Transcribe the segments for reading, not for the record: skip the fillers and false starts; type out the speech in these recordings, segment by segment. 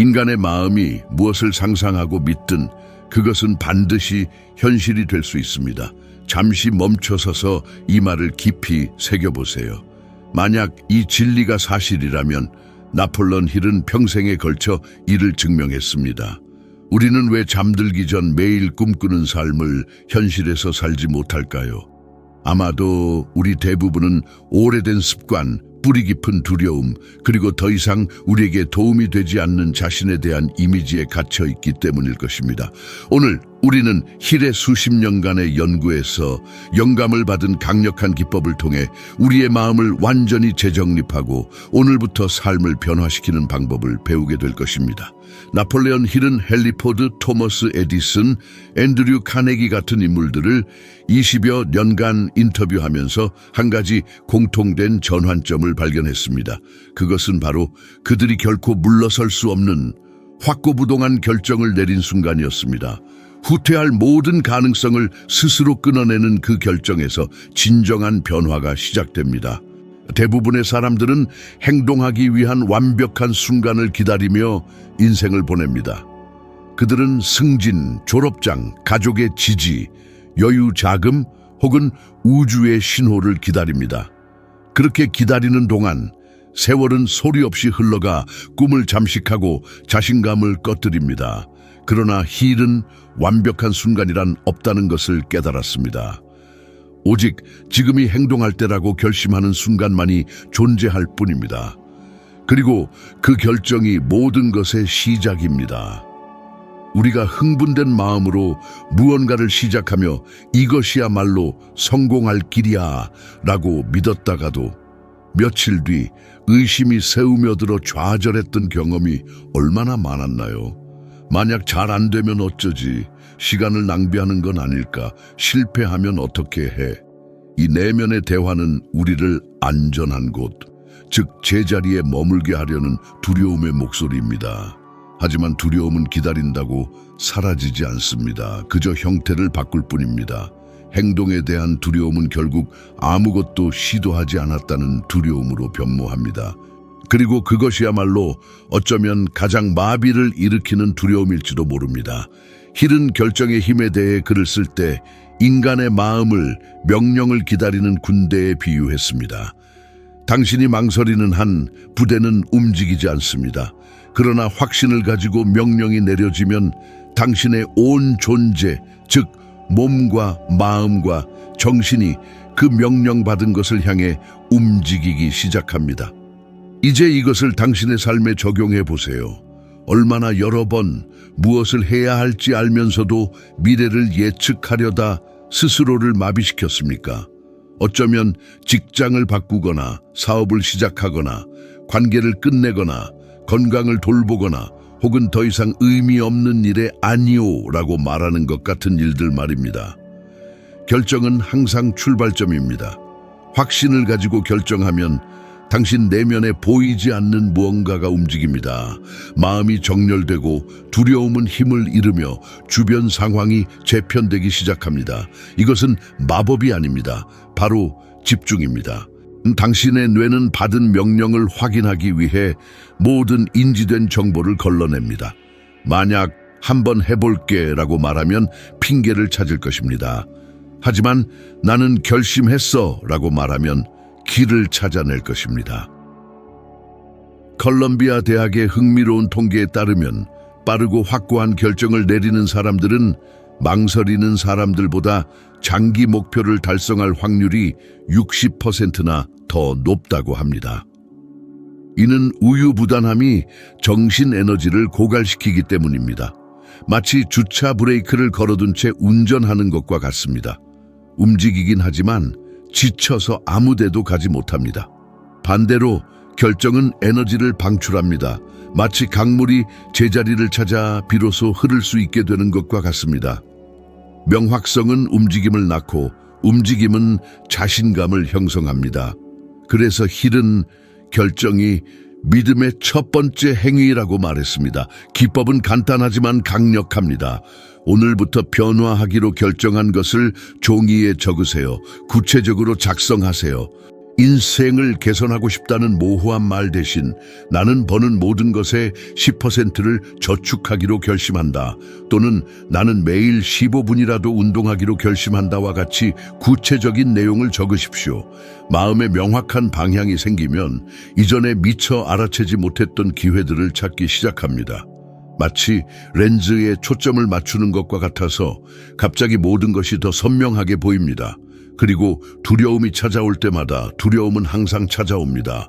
인간의 마음이 무엇을 상상하고 믿든 그것은 반드시 현실이 될 수 있습니다. 잠시 멈춰서서 이 말을 깊이 새겨보세요. 만약 이 진리가 사실이라면 나폴레옹 힐은 평생에 걸쳐 이를 증명했습니다. 우리는 왜 잠들기 전 매일 꿈꾸는 삶을 현실에서 살지 못할까요? 아마도 우리 대부분은 오래된 습관, 뿌리 깊은 두려움, 그리고 더 이상 우리에게 도움이 되지 않는 자신에 대한 이미지에 갇혀 있기 때문일 것입니다. 오늘 우리는 힐의 수십 년간의 연구에서 영감을 받은 강력한 기법을 통해 우리의 마음을 완전히 재정립하고 오늘부터 삶을 변화시키는 방법을 배우게 될 것입니다. 나폴레옹 힐은 헨리 포드, 토머스 에디슨, 앤드류 카네기 같은 인물들을 20여 년간 인터뷰하면서 한 가지 공통된 전환점을 발견했습니다. 그것은 바로 그들이 결코 물러설 수 없는 확고부동한 결정을 내린 순간이었습니다. 후퇴할 모든 가능성을 스스로 끊어내는 그 결정에서 진정한 변화가 시작됩니다. 대부분의 사람들은 행동하기 위한 완벽한 순간을 기다리며 인생을 보냅니다. 그들은 승진, 졸업장, 가족의 지지, 여유, 자금 혹은 우주의 신호를 기다립니다. 그렇게 기다리는 동안 세월은 소리 없이 흘러가 꿈을 잠식하고 자신감을 꺼뜨립니다. 그러나 힐은 완벽한 순간이란 없다는 것을 깨달았습니다. 오직 지금이 행동할 때라고 결심하는 순간만이 존재할 뿐입니다. 그리고 그 결정이 모든 것의 시작입니다. 우리가 흥분된 마음으로 무언가를 시작하며 이것이야말로 성공할 길이야 라고 믿었다가도 며칠 뒤 의심이 새우며들어 좌절했던 경험이 얼마나 많았나요? 만약 잘 안 되면 어쩌지? 시간을 낭비하는 건 아닐까? 실패하면 어떻게 해? 이 내면의 대화는 우리를 안전한 곳, 즉 제자리에 머물게 하려는 두려움의 목소리입니다. 하지만 두려움은 기다린다고 사라지지 않습니다. 그저 형태를 바꿀 뿐입니다. 행동에 대한 두려움은 결국 아무것도 시도하지 않았다는 두려움으로 변모합니다. 그리고 그것이야말로 어쩌면 가장 마비를 일으키는 두려움일지도 모릅니다. 힐은 결정의 힘에 대해 글을 쓸 때 인간의 마음을 명령을 기다리는 군대에 비유했습니다. 당신이 망설이는 한 부대는 움직이지 않습니다. 그러나 확신을 가지고 명령이 내려지면 당신의 온 존재, 즉 몸과 마음과 정신이 그 명령받은 것을 향해 움직이기 시작합니다. 이제 이것을 당신의 삶에 적용해 보세요. 얼마나 여러 번 무엇을 해야 할지 알면서도 미래를 예측하려다 스스로를 마비시켰습니까? 어쩌면 직장을 바꾸거나 사업을 시작하거나 관계를 끝내거나 건강을 돌보거나 혹은 더 이상 의미 없는 일에 아니오라고 말하는 것 같은 일들 말입니다. 결정은 항상 출발점입니다. 확신을 가지고 결정하면 당신 내면에 보이지 않는 무언가가 움직입니다. 마음이 정렬되고 두려움은 힘을 잃으며 주변 상황이 재편되기 시작합니다. 이것은 마법이 아닙니다. 바로 집중입니다. 당신의 뇌는 받은 명령을 확인하기 위해 모든 인지된 정보를 걸러냅니다. 만약 한번 해볼게 라고 말하면 핑계를 찾을 것입니다. 하지만 나는 결심했어 라고 말하면 길을 찾아낼 것입니다. 컬럼비아 대학의 흥미로운 통계에 따르면 빠르고 확고한 결정을 내리는 사람들은 망설이는 사람들보다 장기 목표를 달성할 확률이 60%나 더 높다고 합니다. 이는 우유부단함이 정신 에너지를 고갈시키기 때문입니다. 마치 주차 브레이크를 걸어둔 채 운전하는 것과 같습니다. 움직이긴 하지만 지쳐서 아무 데도 가지 못합니다. 반대로 결정은 에너지를 방출합니다. 마치 강물이 제자리를 찾아 비로소 흐를 수 있게 되는 것과 같습니다. 명확성은 움직임을 낳고 움직임은 자신감을 형성합니다. 그래서 힐은 결정이 믿음의 첫 번째 행위라고 말했습니다. 기법은 간단하지만 강력합니다. 오늘부터 변화하기로 결정한 것을 종이에 적으세요. 구체적으로 작성하세요. 인생을 개선하고 싶다는 모호한 말 대신 나는 버는 모든 것의 10%를 저축하기로 결심한다. 또는 나는 매일 15분이라도 운동하기로 결심한다와 같이 구체적인 내용을 적으십시오. 마음에 명확한 방향이 생기면 이전에 미처 알아채지 못했던 기회들을 찾기 시작합니다. 마치 렌즈에 초점을 맞추는 것과 같아서 갑자기 모든 것이 더 선명하게 보입니다. 그리고 두려움이 찾아올 때마다 두려움은 항상 찾아옵니다.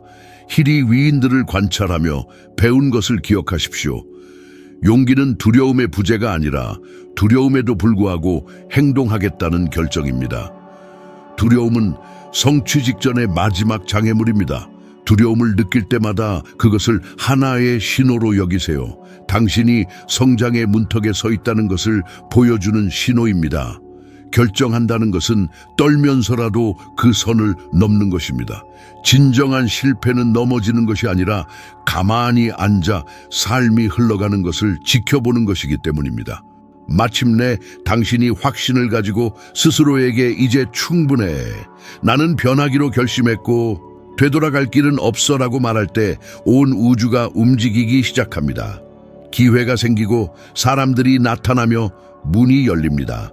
힐이 위인들을 관찰하며 배운 것을 기억하십시오. 용기는 두려움의 부재가 아니라 두려움에도 불구하고 행동하겠다는 결정입니다. 두려움은 성취 직전의 마지막 장애물입니다. 두려움을 느낄 때마다 그것을 하나의 신호로 여기세요. 당신이 성장의 문턱에 서 있다는 것을 보여주는 신호입니다. 결정한다는 것은 떨면서라도 그 선을 넘는 것입니다. 진정한 실패는 넘어지는 것이 아니라 가만히 앉아 삶이 흘러가는 것을 지켜보는 것이기 때문입니다. 마침내 당신이 확신을 가지고 스스로에게 이제 충분해, 나는 변하기로 결심했고 되돌아갈 길은 없어라고 말할 때 온 우주가 움직이기 시작합니다. 기회가 생기고 사람들이 나타나며 문이 열립니다.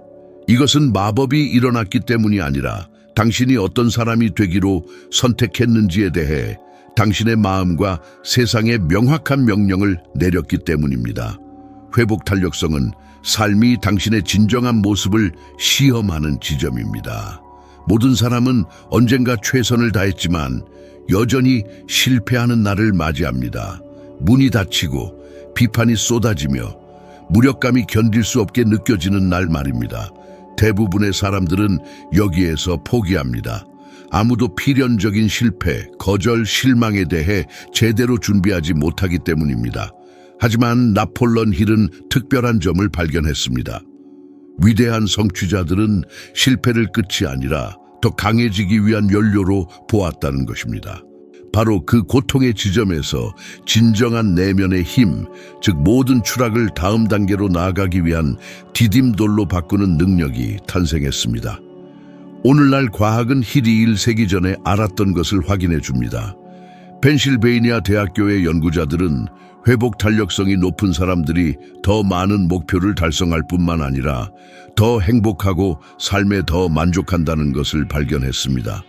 이것은 마법이 일어났기 때문이 아니라 당신이 어떤 사람이 되기로 선택했는지에 대해 당신의 마음과 세상에 명확한 명령을 내렸기 때문입니다. 회복 탄력성은 삶이 당신의 진정한 모습을 시험하는 지점입니다. 모든 사람은 언젠가 최선을 다했지만 여전히 실패하는 날을 맞이합니다. 문이 닫히고 비판이 쏟아지며 무력감이 견딜 수 없게 느껴지는 날 말입니다. 대부분의 사람들은 여기에서 포기합니다. 아무도 필연적인 실패, 거절, 실망에 대해 제대로 준비하지 못하기 때문입니다. 하지만 나폴론 힐은 특별한 점을 발견했습니다. 위대한 성취자들은 실패를 끝이 아니라 더 강해지기 위한 연료로 보았다는 것입니다. 바로 그 고통의 지점에서 진정한 내면의 힘, 즉 모든 추락을 다음 단계로 나아가기 위한 디딤돌로 바꾸는 능력이 탄생했습니다. 오늘날 과학은 힐이 1세기 전에 알았던 것을 확인해 줍니다. 펜실베이니아 대학교의 연구자들은 회복 탄력성이 높은 사람들이 더 많은 목표를 달성할 뿐만 아니라 더 행복하고 삶에 더 만족한다는 것을 발견했습니다.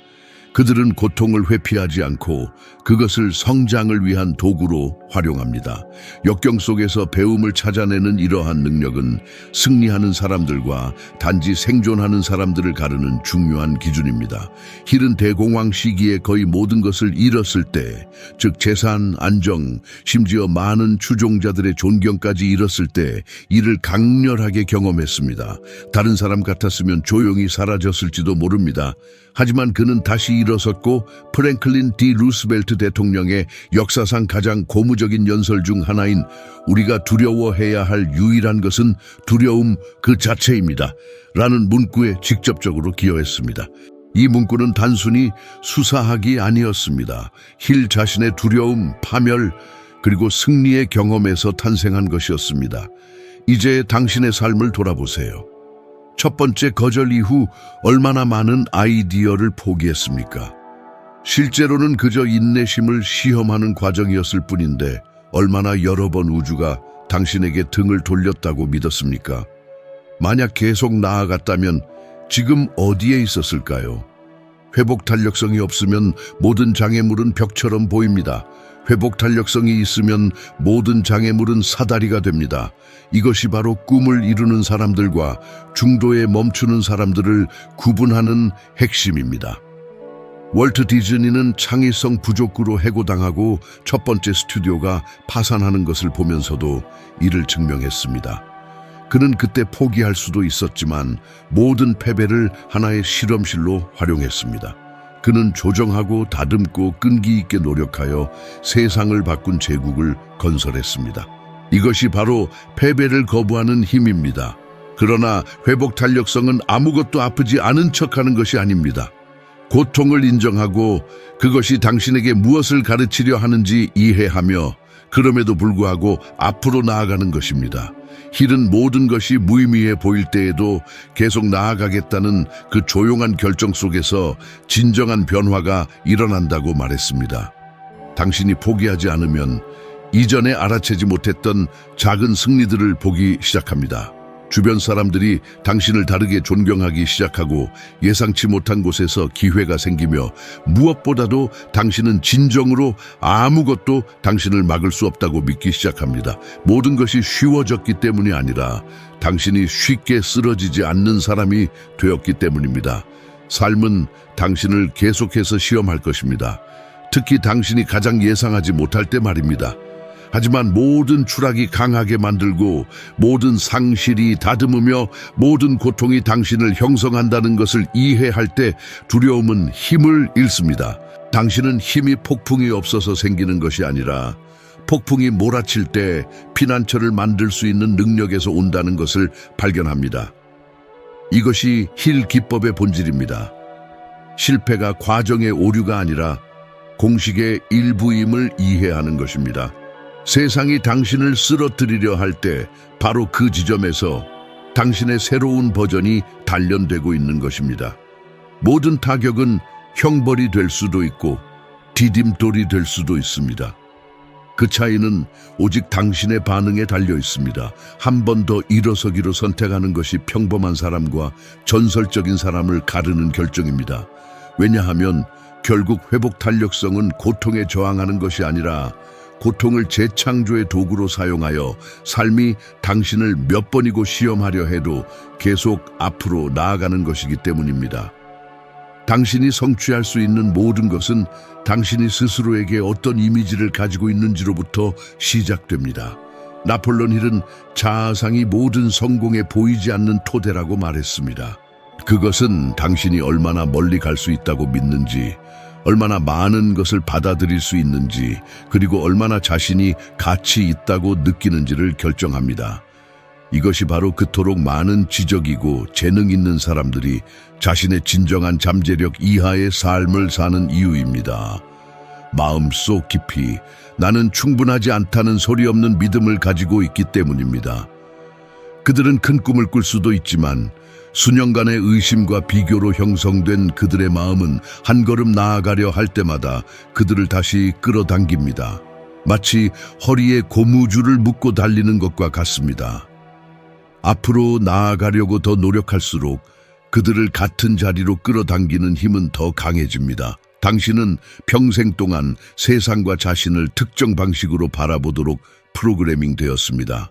그들은 고통을 회피하지 않고 그것을 성장을 위한 도구로 활용합니다. 역경 속에서 배움을 찾아내는 이러한 능력은 승리하는 사람들과 단지 생존하는 사람들을 가르는 중요한 기준입니다. 힐은 대공황 시기에 거의 모든 것을 잃었을 때, 즉 재산, 안정, 심지어 많은 추종자들의 존경까지 잃었을 때 이를 강렬하게 경험했습니다. 다른 사람 같았으면 조용히 사라졌을지도 모릅니다. 하지만 그는 다시 일어섰고 프랭클린 디 루스벨트 대통령의 역사상 가장 고무적인 연설 중 하나인 우리가 두려워해야 할 유일한 것은 두려움 그 자체입니다. 라는 문구에 직접적으로 기여했습니다. 이 문구는 단순히 수사학이 아니었습니다. 힐 자신의 두려움, 파멸, 그리고 승리의 경험에서 탄생한 것이었습니다. 이제 당신의 삶을 돌아보세요. 첫 번째 거절 이후 얼마나 많은 아이디어를 포기했습니까? 실제로는 그저 인내심을 시험하는 과정이었을 뿐인데 얼마나 여러 번 우주가 당신에게 등을 돌렸다고 믿었습니까? 만약 계속 나아갔다면 지금 어디에 있었을까요? 회복 탄력성이 없으면 모든 장애물은 벽처럼 보입니다. 회복 탄력성이 있으면 모든 장애물은 사다리가 됩니다. 이것이 바로 꿈을 이루는 사람들과 중도에 멈추는 사람들을 구분하는 핵심입니다. 월트 디즈니는 창의성 부족으로 해고당하고 첫 번째 스튜디오가 파산하는 것을 보면서도 이를 증명했습니다. 그는 그때 포기할 수도 있었지만 모든 패배를 하나의 실험실로 활용했습니다. 그는 조정하고 다듬고 끈기 있게 노력하여 세상을 바꾼 제국을 건설했습니다. 이것이 바로 패배를 거부하는 힘입니다. 그러나 회복 탄력성은 아무것도 아프지 않은 척하는 것이 아닙니다. 고통을 인정하고 그것이 당신에게 무엇을 가르치려 하는지 이해하며 그럼에도 불구하고 앞으로 나아가는 것입니다. 힐은 모든 것이 무의미해 보일 때에도 계속 나아가겠다는 그 조용한 결정 속에서 진정한 변화가 일어난다고 말했습니다. 당신이 포기하지 않으면 이전에 알아채지 못했던 작은 승리들을 보기 시작합니다. 주변 사람들이 당신을 다르게 존경하기 시작하고 예상치 못한 곳에서 기회가 생기며 무엇보다도 당신은 진정으로 아무것도 당신을 막을 수 없다고 믿기 시작합니다. 모든 것이 쉬워졌기 때문이 아니라 당신이 쉽게 쓰러지지 않는 사람이 되었기 때문입니다. 삶은 당신을 계속해서 시험할 것입니다. 특히 당신이 가장 예상하지 못할 때 말입니다. 하지만 모든 추락이 강하게 만들고 모든 상실이 다듬으며 모든 고통이 당신을 형성한다는 것을 이해할 때 두려움은 힘을 잃습니다. 당신은 힘이 폭풍이 없어서 생기는 것이 아니라 폭풍이 몰아칠 때 피난처를 만들 수 있는 능력에서 온다는 것을 발견합니다. 이것이 힐 기법의 본질입니다. 실패가 과정의 오류가 아니라 공식의 일부임을 이해하는 것입니다. 세상이 당신을 쓰러뜨리려 할 때 바로 그 지점에서 당신의 새로운 버전이 단련되고 있는 것입니다. 모든 타격은 형벌이 될 수도 있고 디딤돌이 될 수도 있습니다. 그 차이는 오직 당신의 반응에 달려 있습니다. 한 번 더 일어서기로 선택하는 것이 평범한 사람과 전설적인 사람을 가르는 결정입니다. 왜냐하면 결국 회복 탄력성은 고통에 저항하는 것이 아니라 고통을 재창조의 도구로 사용하여 삶이 당신을 몇 번이고 시험하려 해도 계속 앞으로 나아가는 것이기 때문입니다. 당신이 성취할 수 있는 모든 것은 당신이 스스로에게 어떤 이미지를 가지고 있는지로부터 시작됩니다. 나폴레옹 힐은 자아상이 모든 성공에 보이지 않는 토대라고 말했습니다. 그것은 당신이 얼마나 멀리 갈 수 있다고 믿는지, 얼마나 많은 것을 받아들일 수 있는지, 그리고 얼마나 자신이 가치 있다고 느끼는지를 결정합니다. 이것이 바로 그토록 많은 지적이고 재능 있는 사람들이 자신의 진정한 잠재력 이하의 삶을 사는 이유입니다. 마음속 깊이 나는 충분하지 않다는 소리 없는 믿음을 가지고 있기 때문입니다. 그들은 큰 꿈을 꿀 수도 있지만 수년간의 의심과 비교로 형성된 그들의 마음은 한 걸음 나아가려 할 때마다 그들을 다시 끌어당깁니다. 마치 허리에 고무줄을 묶고 달리는 것과 같습니다. 앞으로 나아가려고 더 노력할수록 그들을 같은 자리로 끌어당기는 힘은 더 강해집니다. 당신은 평생 동안 세상과 자신을 특정 방식으로 바라보도록 프로그래밍 되었습니다.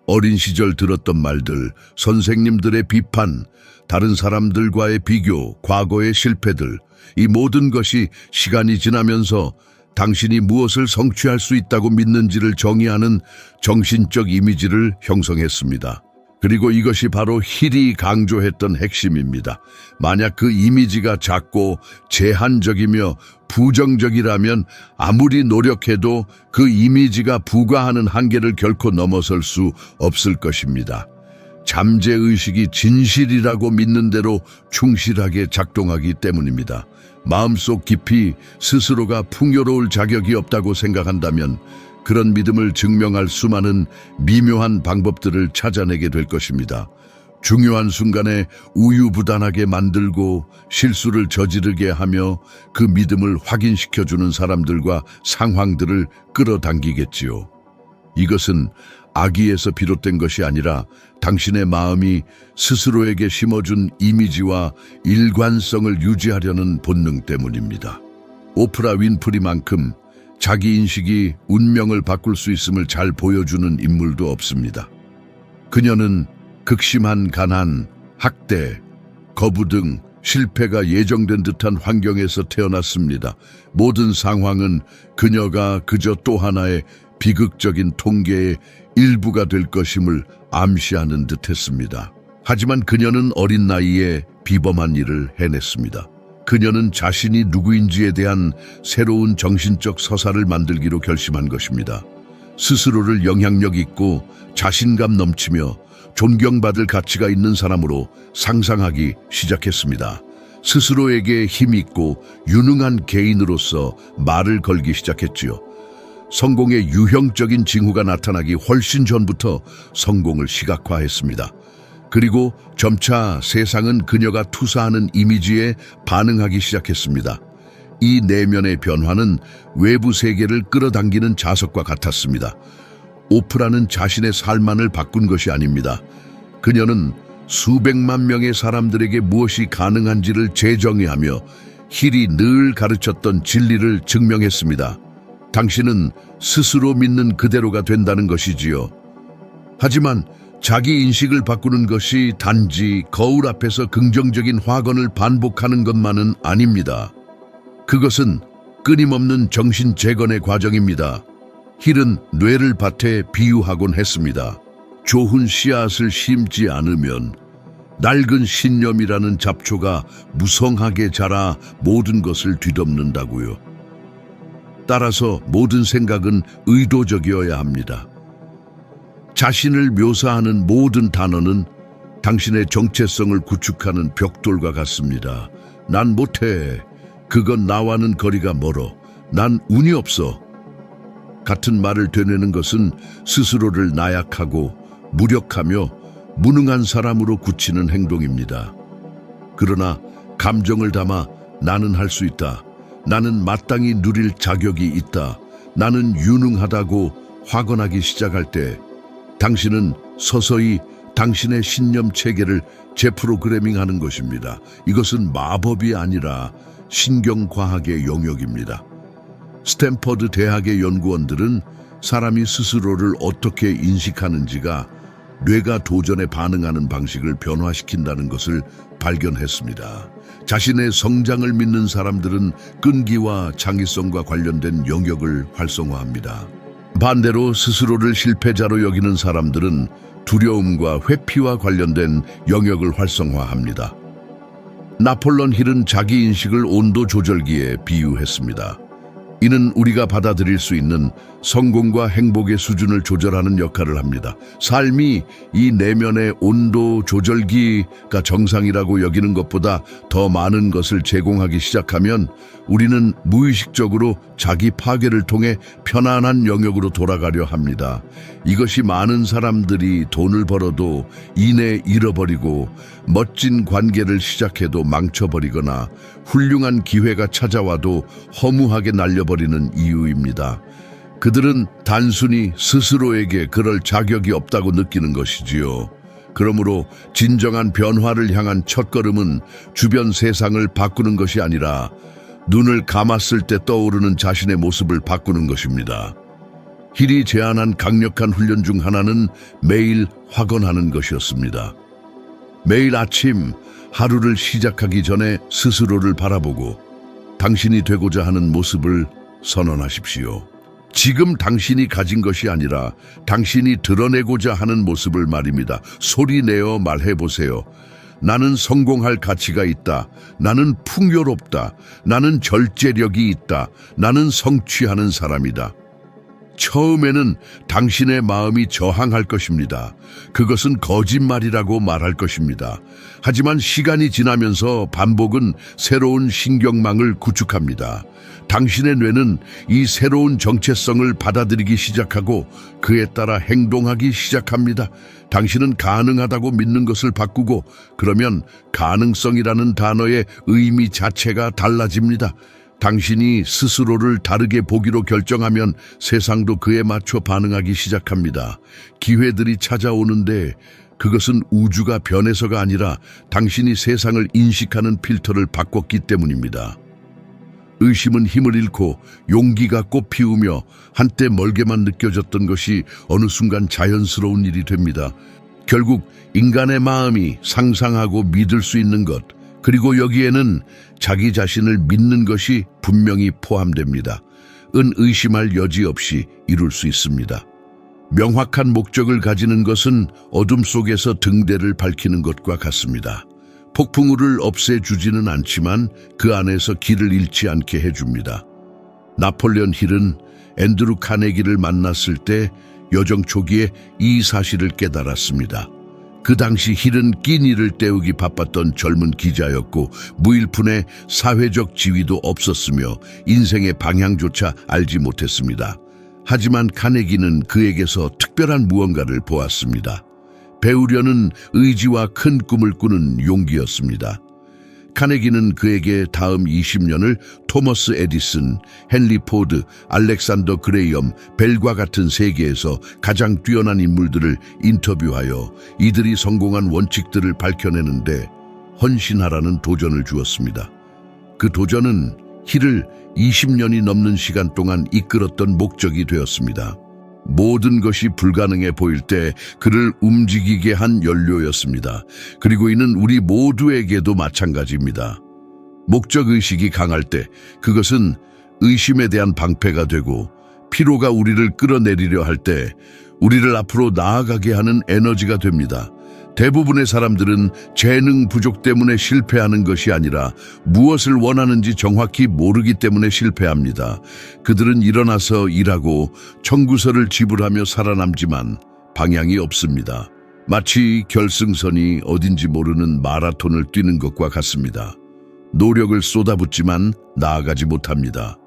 어린 시절 들었던 말들, 선생님들의 비판, 다른 사람들과의 비교, 과거의 실패들, 이 모든 것이 시간이 지나면서 당신이 무엇을 성취할 수 있다고 믿는지를 정의하는 정신적 이미지를 형성했습니다. 그리고 이것이 바로 힐이 강조했던 핵심입니다. 만약 그 이미지가 작고 제한적이며 부정적이라면 아무리 노력해도 그 이미지가 부과하는 한계를 결코 넘어설 수 없을 것입니다. 잠재의식이 진실이라고 믿는 대로 충실하게 작동하기 때문입니다. 마음속 깊이 스스로가 풍요로울 자격이 없다고 생각한다면 그런 믿음을 증명할 수많은 미묘한 방법들을 찾아내게 될 것입니다. 중요한 순간에 우유부단하게 만들고 실수를 저지르게 하며 그 믿음을 확인시켜주는 사람들과 상황들을 끌어당기겠지요. 이것은 악의에서 비롯된 것이 아니라 당신의 마음이 스스로에게 심어준 이미지와 일관성을 유지하려는 본능 때문입니다. 오프라 윈프리만큼 자기인식이 운명을 바꿀 수 있음을 잘 보여주는 인물도 없습니다. 그녀는 극심한 가난, 학대, 거부 등 실패가 예정된 듯한 환경에서 태어났습니다. 모든 상황은 그녀가 그저 또 하나의 비극적인 통계의 일부가 될 것임을 암시하는 듯했습니다. 하지만 그녀는 어린 나이에 비범한 일을 해냈습니다. 그녀는 자신이 누구인지에 대한 새로운 정신적 서사를 만들기로 결심한 것입니다. 스스로를 영향력 있고 자신감 넘치며 존경받을 가치가 있는 사람으로 상상하기 시작했습니다. 스스로에게 힘있고 유능한 개인으로서 말을 걸기 시작했지요. 성공의 유형적인 징후가 나타나기 훨씬 전부터 성공을 시각화했습니다. 그리고 점차 세상은 그녀가 투사하는 이미지에 반응하기 시작했습니다. 이 내면의 변화는 외부 세계를 끌어당기는 자석과 같았습니다. 오프라는 자신의 삶만을 바꾼 것이 아닙니다. 그녀는 수백만 명의 사람들에게 무엇이 가능한지를 재정의하며 힐이 늘 가르쳤던 진리를 증명했습니다. 당신은 스스로 믿는 그대로가 된다는 것이지요. 하지만 자기 인식을 바꾸는 것이 단지 거울 앞에서 긍정적인 화건을 반복하는 것만은 아닙니다. 그것은 끊임없는 정신 재건의 과정입니다. 힐은 뇌를 밭에 비유하곤 했습니다. 좋은 씨앗을 심지 않으면 낡은 신념이라는 잡초가 무성하게 자라 모든 것을 뒤덮는다고요. 따라서 모든 생각은 의도적이어야 합니다. 자신을 묘사하는 모든 단어는 당신의 정체성을 구축하는 벽돌과 같습니다. 난 못해. 그건 나와는 거리가 멀어. 난 운이 없어. 같은 말을 되뇌는 것은 스스로를 나약하고 무력하며 무능한 사람으로 굳히는 행동입니다. 그러나 감정을 담아 나는 할 수 있다. 나는 마땅히 누릴 자격이 있다. 나는 유능하다고 확언하기 시작할 때 당신은 서서히 당신의 신념 체계를 재프로그래밍하는 것입니다. 이것은 마법이 아니라 신경과학의 영역입니다. 스탠퍼드 대학의 연구원들은 사람이 스스로를 어떻게 인식하는지가 뇌가 도전에 반응하는 방식을 변화시킨다는 것을 발견했습니다. 자신의 성장을 믿는 사람들은 끈기와 창의성과 관련된 영역을 활성화합니다. 반대로 스스로를 실패자로 여기는 사람들은 두려움과 회피와 관련된 영역을 활성화합니다. 나폴레옹 힐은 자기 인식을 온도 조절기에 비유했습니다. 이는 우리가 받아들일 수 있는 성공과 행복의 수준을 조절하는 역할을 합니다. 삶이 이 내면의 온도 조절기가 정상이라고 여기는 것보다 더 많은 것을 제공하기 시작하면 우리는 무의식적으로 자기 파괴를 통해 편안한 영역으로 돌아가려 합니다. 이것이 많은 사람들이 돈을 벌어도 이내 잃어버리고 멋진 관계를 시작해도 망쳐버리거나 훌륭한 기회가 찾아와도 허무하게 날려버리는 이유입니다. 그들은 단순히 스스로에게 그럴 자격이 없다고 느끼는 것이지요. 그러므로 진정한 변화를 향한 첫걸음은 주변 세상을 바꾸는 것이 아니라 눈을 감았을 때 떠오르는 자신의 모습을 바꾸는 것입니다. 힐이 제안한 강력한 훈련 중 하나는 매일 확언하는 것이었습니다. 매일 아침 하루를 시작하기 전에 스스로를 바라보고 당신이 되고자 하는 모습을 선언하십시오. 지금 당신이 가진 것이 아니라 당신이 드러내고자 하는 모습을 말입니다. 소리내어 말해보세요. 나는 성공할 가치가 있다. 나는 풍요롭다. 나는 절제력이 있다. 나는 성취하는 사람이다. 처음에는 당신의 마음이 저항할 것입니다. 그것은 거짓말이라고 말할 것입니다. 하지만 시간이 지나면서 반복은 새로운 신경망을 구축합니다. 당신의 뇌는 이 새로운 정체성을 받아들이기 시작하고 그에 따라 행동하기 시작합니다. 당신은 가능하다고 믿는 것을 바꾸고 그러면 가능성이라는 단어의 의미 자체가 달라집니다. 당신이 스스로를 다르게 보기로 결정하면 세상도 그에 맞춰 반응하기 시작합니다. 기회들이 찾아오는데 그것은 우주가 변해서가 아니라 당신이 세상을 인식하는 필터를 바꿨기 때문입니다. 의심은 힘을 잃고 용기가 꽃피우며 한때 멀게만 느껴졌던 것이 어느 순간 자연스러운 일이 됩니다. 결국 인간의 마음이 상상하고 믿을 수 있는 것, 그리고 여기에는 자기 자신을 믿는 것이 분명히 포함됩니다. 의심할 여지 없이 이룰 수 있습니다. 명확한 목적을 가지는 것은 어둠 속에서 등대를 밝히는 것과 같습니다. 폭풍우를 없애주지는 않지만 그 안에서 길을 잃지 않게 해줍니다. 나폴레옹 힐은 앤드루 카네기를 만났을 때 여정 초기에 이 사실을 깨달았습니다. 그 당시 힐은 끼니를 때우기 바빴던 젊은 기자였고 무일푼의 사회적 지위도 없었으며 인생의 방향조차 알지 못했습니다. 하지만 카네기는 그에게서 특별한 무언가를 보았습니다. 배우려는 의지와 큰 꿈을 꾸는 용기였습니다. 카네기는 그에게 다음 20년을 토머스 에디슨, 헨리 포드, 알렉산더 그레이엄, 벨과 같은 세계에서 가장 뛰어난 인물들을 인터뷰하여 이들이 성공한 원칙들을 밝혀내는데 헌신하라는 도전을 주었습니다. 그 도전은 힐을 20년이 넘는 시간 동안 이끌었던 목적이 되었습니다. 모든 것이 불가능해 보일 때 그를 움직이게 한 연료였습니다. 그리고 이는 우리 모두에게도 마찬가지입니다. 목적의식이 강할 때 그것은 의심에 대한 방패가 되고, 피로가 우리를 끌어내리려 할 때 우리를 앞으로 나아가게 하는 에너지가 됩니다. 대부분의 사람들은 재능 부족 때문에 실패하는 것이 아니라 무엇을 원하는지 정확히 모르기 때문에 실패합니다. 그들은 일어나서 일하고 청구서를 지불하며 살아남지만 방향이 없습니다. 마치 결승선이 어딘지 모르는 마라톤을 뛰는 것과 같습니다. 노력을 쏟아붓지만 나아가지 못합니다.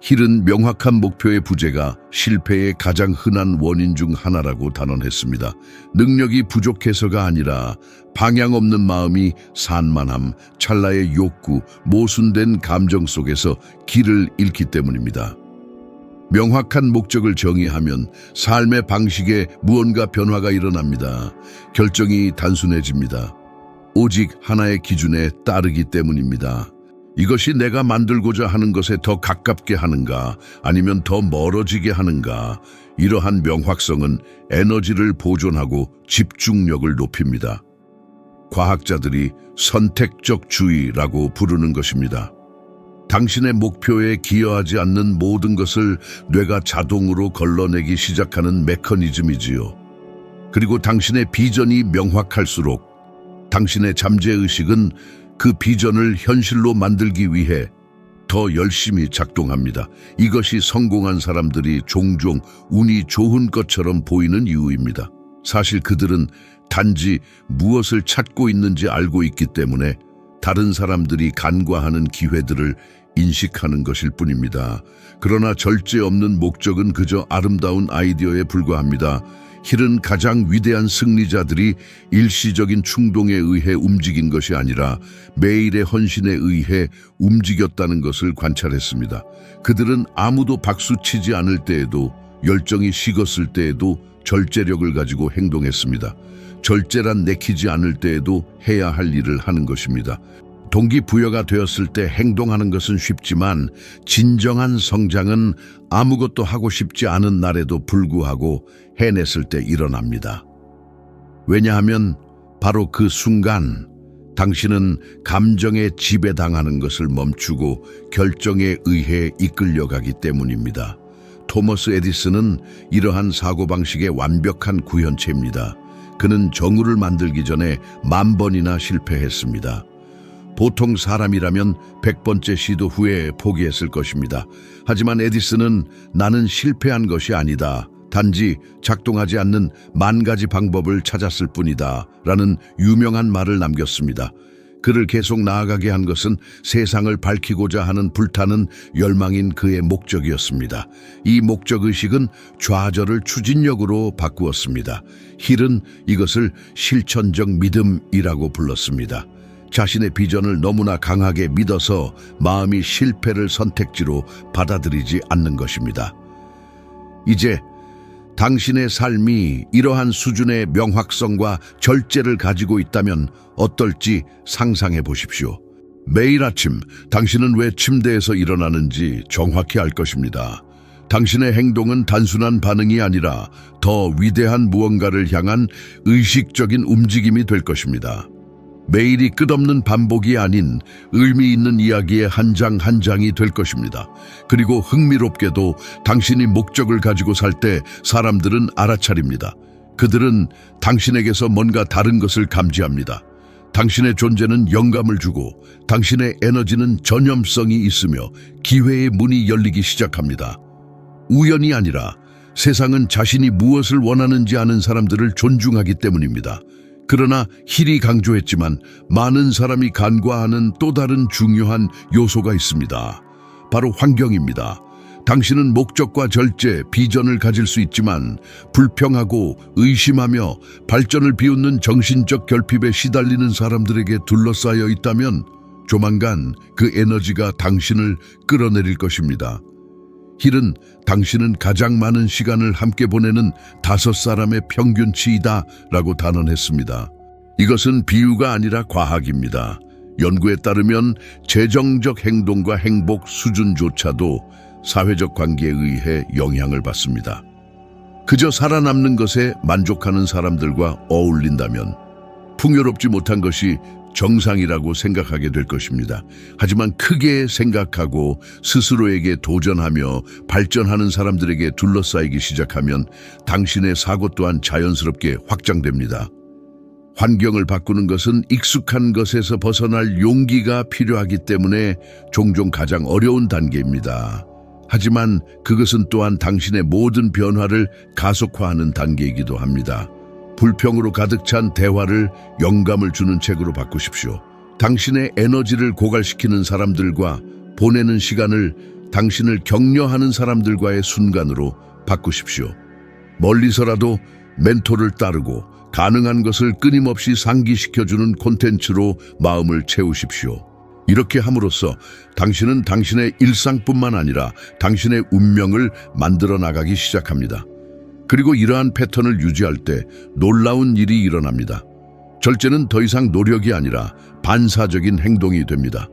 힐은 명확한 목표의 부재가 실패의 가장 흔한 원인 중 하나라고 단언했습니다. 능력이 부족해서가 아니라 방향 없는 마음이 산만함, 찰나의 욕구, 모순된 감정 속에서 길을 잃기 때문입니다. 명확한 목적을 정의하면 삶의 방식에 무언가 변화가 일어납니다. 결정이 단순해집니다. 오직 하나의 기준에 따르기 때문입니다. 이것이 내가 만들고자 하는 것에 더 가깝게 하는가, 아니면 더 멀어지게 하는가. 이러한 명확성은 에너지를 보존하고 집중력을 높입니다. 과학자들이 선택적 주의라고 부르는 것입니다. 당신의 목표에 기여하지 않는 모든 것을 뇌가 자동으로 걸러내기 시작하는 메커니즘이지요. 그리고 당신의 비전이 명확할수록 당신의 잠재의식은 그 비전을 현실로 만들기 위해 더 열심히 작동합니다. 이것이 성공한 사람들이 종종 운이 좋은 것처럼 보이는 이유입니다. 사실 그들은 단지 무엇을 찾고 있는지 알고 있기 때문에 다른 사람들이 간과하는 기회들을 인식하는 것일 뿐입니다. 그러나 절제 없는 목적은 그저 아름다운 아이디어에 불과합니다. 힐은 가장 위대한 승리자들이 일시적인 충동에 의해 움직인 것이 아니라 매일의 헌신에 의해 움직였다는 것을 관찰했습니다. 그들은 아무도 박수치지 않을 때에도, 열정이 식었을 때에도 절제력을 가지고 행동했습니다. 절제란 내키지 않을 때에도 해야 할 일을 하는 것입니다. 동기부여가 되었을 때 행동하는 것은 쉽지만 진정한 성장은 아무것도 하고 싶지 않은 날에도 불구하고 해냈을 때 일어납니다. 왜냐하면 바로 그 순간 당신은 감정에 지배당하는 것을 멈추고 결정에 의해 이끌려가기 때문입니다. 토머스 에디슨은 이러한 사고방식의 완벽한 구현체입니다. 그는 정우를 만들기 전에 10,000번이나 실패했습니다. 보통 사람이라면 100번째 시도 후에 포기했을 것입니다. 하지만 에디슨은 나는 실패한 것이 아니다, 단지 작동하지 않는 10,000가지 방법을 찾았을 뿐이다 라는 유명한 말을 남겼습니다. 그를 계속 나아가게 한 것은 세상을 밝히고자 하는 불타는 열망인 그의 목적이었습니다. 이 목적의식은 좌절을 추진력으로 바꾸었습니다. 힐은 이것을 실천적 믿음이라고 불렀습니다. 자신의 비전을 너무나 강하게 믿어서 마음이 실패를 선택지로 받아들이지 않는 것입니다. 이제 당신의 삶이 이러한 수준의 명확성과 절제를 가지고 있다면 어떨지 상상해 보십시오. 매일 아침 당신은 왜 침대에서 일어나는지 정확히 알 것입니다. 당신의 행동은 단순한 반응이 아니라 더 위대한 무언가를 향한 의식적인 움직임이 될 것입니다. 매일이 끝없는 반복이 아닌 의미 있는 이야기의 한 장 한 장이 될 것입니다. 그리고 흥미롭게도 당신이 목적을 가지고 살 때 사람들은 알아차립니다. 그들은 당신에게서 뭔가 다른 것을 감지합니다. 당신의 존재는 영감을 주고 당신의 에너지는 전염성이 있으며 기회의 문이 열리기 시작합니다. 우연이 아니라 세상은 자신이 무엇을 원하는지 아는 사람들을 존중하기 때문입니다. 그러나 힐이 강조했지만 많은 사람이 간과하는 또 다른 중요한 요소가 있습니다. 바로 환경입니다. 당신은 목적과 절제, 비전을 가질 수 있지만 불평하고 의심하며 발전을 비웃는 정신적 결핍에 시달리는 사람들에게 둘러싸여 있다면 조만간 그 에너지가 당신을 끌어내릴 것입니다. 힐은 당신은 가장 많은 시간을 함께 보내는 5사람의 평균치이다 라고 단언했습니다. 이것은 비유가 아니라 과학입니다. 연구에 따르면 재정적 행동과 행복 수준조차도 사회적 관계에 의해 영향을 받습니다. 그저 살아남는 것에 만족하는 사람들과 어울린다면 풍요롭지 못한 것이 정상이라고 생각하게 될 것입니다. 하지만 크게 생각하고 스스로에게 도전하며 발전하는 사람들에게 둘러싸이기 시작하면 당신의 사고 또한 자연스럽게 확장됩니다. 환경을 바꾸는 것은 익숙한 것에서 벗어날 용기가 필요하기 때문에 종종 가장 어려운 단계입니다. 하지만 그것은 또한 당신의 모든 변화를 가속화하는 단계이기도 합니다. 불평으로 가득 찬 대화를 영감을 주는 책으로 바꾸십시오. 당신의 에너지를 고갈시키는 사람들과 보내는 시간을 당신을 격려하는 사람들과의 순간으로 바꾸십시오. 멀리서라도 멘토를 따르고 가능한 것을 끊임없이 상기시켜주는 콘텐츠로 마음을 채우십시오. 이렇게 함으로써 당신은 당신의 일상뿐만 아니라 당신의 운명을 만들어 나가기 시작합니다. 그리고 이러한 패턴을 유지할 때 놀라운 일이 일어납니다. 절제는 더 이상 노력이 아니라 반사적인 행동이 됩니다.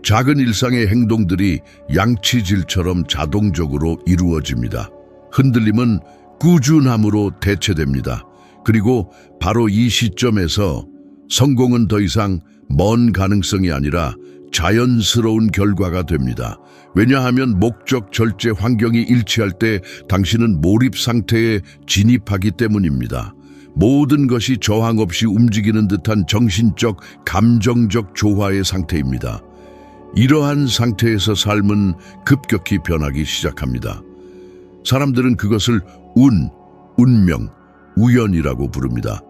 작은 일상의 행동들이 양치질처럼 자동적으로 이루어집니다. 흔들림은 꾸준함으로 대체됩니다. 그리고 바로 이 시점에서 성공은 더 이상 먼 가능성이 아니라 자연스러운 결과가 됩니다. 왜냐하면 목적, 절제, 환경이 일치할 때 당신은 몰입 상태에 진입하기 때문입니다. 모든 것이 저항 없이 움직이는 듯한 정신적, 감정적 조화의 상태입니다. 이러한 상태에서 삶은 급격히 변하기 시작합니다. 사람들은 그것을 운명, 우연이라고 부릅니다.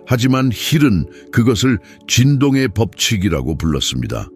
하지만 힐은 그것을 진동의 법칙이라고 불렀습니다.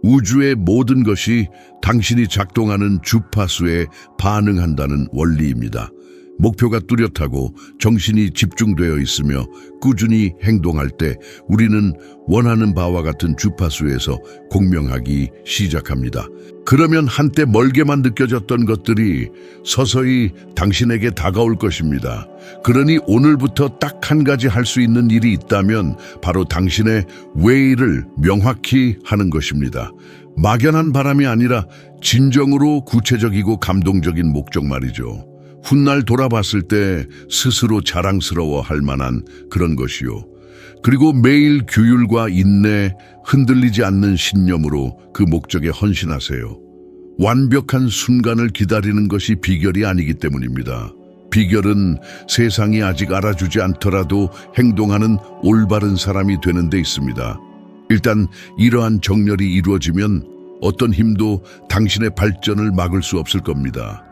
우주의 모든 것이 당신이 작동하는 주파수에 반응한다는 원리입니다. 목표가 뚜렷하고 정신이 집중되어 있으며 꾸준히 행동할 때 우리는 원하는 바와 같은 주파수에서 공명하기 시작합니다. 그러면 한때 멀게만 느껴졌던 것들이 서서히 당신에게 다가올 것입니다. 그러니 오늘부터 딱 한 가지 할 수 있는 일이 있다면 바로 당신의 왜를 명확히 하는 것입니다. 막연한 바람이 아니라 진정으로 구체적이고 감동적인 목적 말이죠. 훗날 돌아봤을 때 스스로 자랑스러워 할 만한 그런 것이요. 그리고 매일 규율과 인내, 흔들리지 않는 신념으로 그 목적에 헌신하세요. 완벽한 순간을 기다리는 것이 비결이 아니기 때문입니다. 비결은 세상이 아직 알아주지 않더라도 행동하는 올바른 사람이 되는 데 있습니다. 일단 이러한 정렬이 이루어지면 어떤 힘도 당신의 발전을 막을 수 없을 겁니다.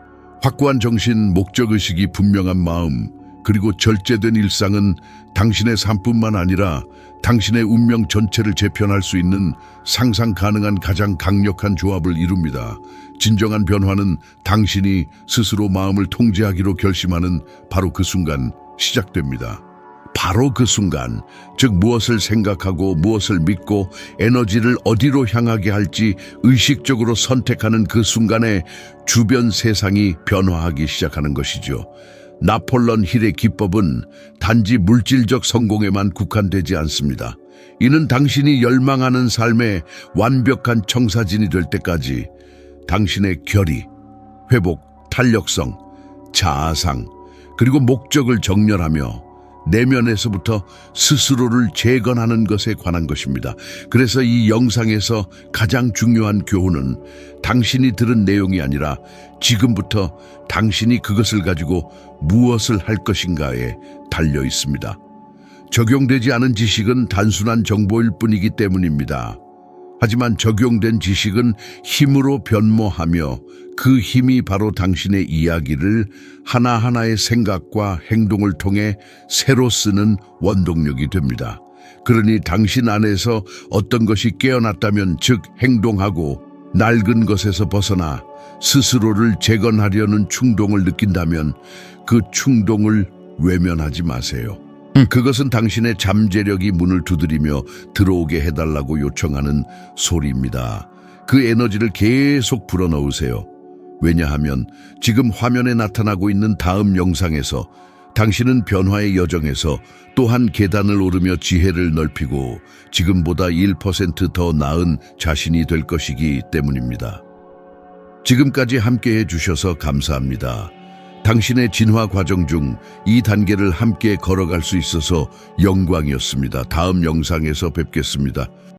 확고한 정신, 목적의식이 분명한 마음, 그리고 절제된 일상은 당신의 삶뿐만 아니라 당신의 운명 전체를 재편할 수 있는 상상 가능한 가장 강력한 조합을 이룹니다. 진정한 변화는 당신이 스스로 마음을 통제하기로 결심하는 바로 그 순간 시작됩니다. 바로 그 순간, 즉 무엇을 생각하고 무엇을 믿고 에너지를 어디로 향하게 할지 의식적으로 선택하는 그 순간에 주변 세상이 변화하기 시작하는 것이죠. 나폴론 힐의 기법은 단지 물질적 성공에만 국한되지 않습니다. 이는 당신이 열망하는 삶의 완벽한 청사진이 될 때까지 당신의 결의, 회복, 탄력성, 자아상, 그리고 목적을 정렬하며 내면에서부터 스스로를 재건하는 것에 관한 것입니다. 그래서 이 영상에서 가장 중요한 교훈은 당신이 들은 내용이 아니라 지금부터 당신이 그것을 가지고 무엇을 할 것인가에 달려 있습니다. 적용되지 않은 지식은 단순한 정보일 뿐이기 때문입니다. 하지만 적용된 지식은 힘으로 변모하며 그 힘이 바로 당신의 이야기를 하나하나의 생각과 행동을 통해 새로 쓰는 원동력이 됩니다. 그러니 당신 안에서 어떤 것이 깨어났다면 즉 행동하고 낡은 것에서 벗어나 스스로를 재건하려는 충동을 느낀다면 그 충동을 외면하지 마세요. 그것은 당신의 잠재력이 문을 두드리며 들어오게 해달라고 요청하는 소리입니다. 그 에너지를 계속 불어넣으세요. 왜냐하면 지금 화면에 나타나고 있는 다음 영상에서 당신은 변화의 여정에서 또 한 계단을 오르며 지혜를 넓히고 지금보다 1%더 나은 자신이 될 것이기 때문입니다. 지금까지 함께해 주셔서 감사합니다. 당신의 진화 과정 중 이 단계를 함께 걸어갈 수 있어서 영광이었습니다. 다음 영상에서 뵙겠습니다.